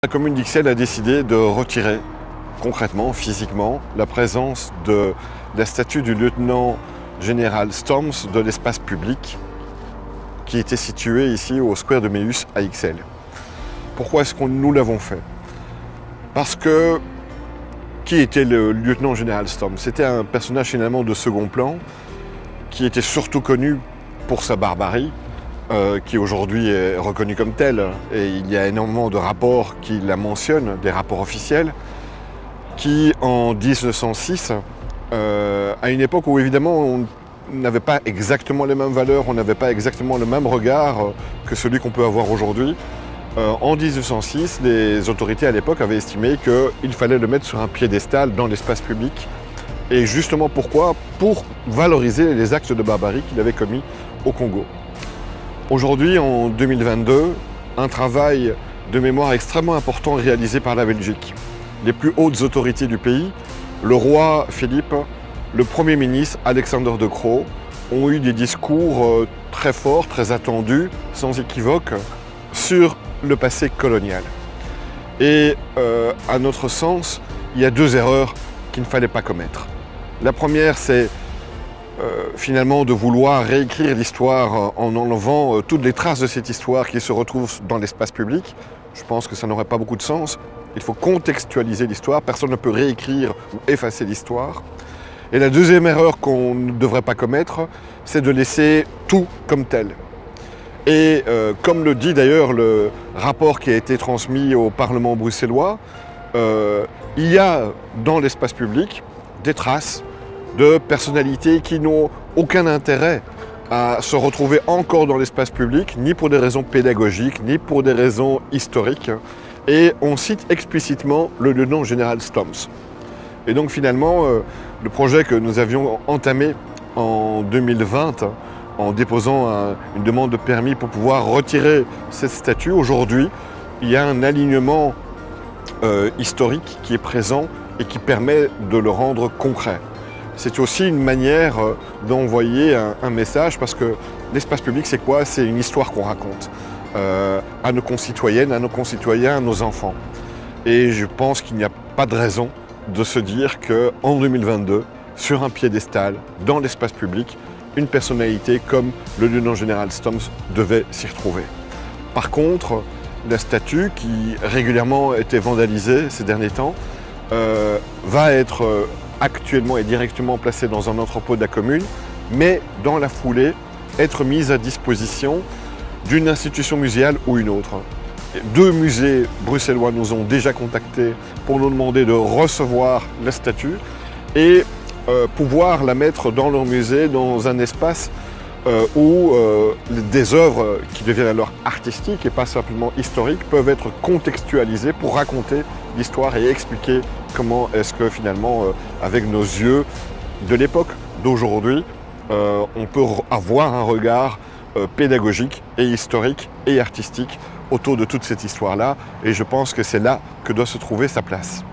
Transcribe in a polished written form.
La commune d'Ixelles a décidé de retirer concrètement, physiquement, la présence de la statue du lieutenant général Storms de l'espace public qui était situé ici au Square de Méus à Ixelles. Pourquoi est-ce que nous l'avons fait? Parce que qui était le lieutenant général Storms? C'était un personnage finalement de second plan qui était surtout connu pour sa barbarie, qui aujourd'hui est reconnu comme tel. Et il y a énormément de rapports qui la mentionnent, des rapports officiels, qui en 1906, à une époque où évidemment on n'avait pas exactement les mêmes valeurs, on n'avait pas exactement le même regard que celui qu'on peut avoir aujourd'hui. En 1906, les autorités à l'époque avaient estimé qu'il fallait le mettre sur un piédestal dans l'espace public. Et justement pourquoi? Pour valoriser les actes de barbarie qu'il avait commis au Congo. Aujourd'hui, en 2022, un travail de mémoire extrêmement important réalisé par la Belgique. Les plus hautes autorités du pays, le roi Philippe, le Premier ministre Alexander De Croo, ont eu des discours très forts, très attendus, sans équivoque, sur le passé colonial. Et à notre sens, il y a deux erreurs qu'il ne fallait pas commettre. La première, c'est finalement de vouloir réécrire l'histoire en enlevant toutes les traces de cette histoire qui se retrouvent dans l'espace public. Je pense que ça n'aurait pas beaucoup de sens. Il faut contextualiser l'histoire, personne ne peut réécrire ou effacer l'histoire. Et la deuxième erreur qu'on ne devrait pas commettre, c'est de laisser tout comme tel. Et comme le dit d'ailleurs le rapport qui a été transmis au Parlement bruxellois, il y a dans l'espace public des traces de personnalités qui n'ont aucun intérêt à se retrouver encore dans l'espace public, ni pour des raisons pédagogiques, ni pour des raisons historiques. Et on cite explicitement le lieutenant général Storms. Et donc finalement, le projet que nous avions entamé en 2020, en déposant une demande de permis pour pouvoir retirer cette statue, aujourd'hui, il y a un alignement historique qui est présent et qui permet de le rendre concret. C'est aussi une manière d'envoyer un message, parce que l'espace public, c'est quoi? C'est une histoire qu'on raconte à nos concitoyennes, à nos concitoyens, à nos enfants. Et je pense qu'il n'y a pas de raison de se dire qu'en 2022, sur un piédestal, dans l'espace public, une personnalité comme le lieutenant général Storms devait s'y retrouver. Par contre, la statue, qui régulièrement était vandalisée ces derniers temps, va être actuellement et directement placée dans un entrepôt de la commune, mais dans la foulée, être mise à disposition d'une institution muséale ou une autre. Deux musées bruxellois nous ont déjà contactés pour nous demander de recevoir la statue et pouvoir la mettre dans leur musée, dans un espace où des œuvres qui deviennent alors artistiques et pas simplement historiques peuvent être contextualisées pour raconter l'histoire et expliquer comment est-ce que finalement, avec nos yeux de l'époque, d'aujourd'hui, on peut avoir un regard pédagogique et historique et artistique autour de toute cette histoire-là. Et je pense que c'est là que doit se trouver sa place.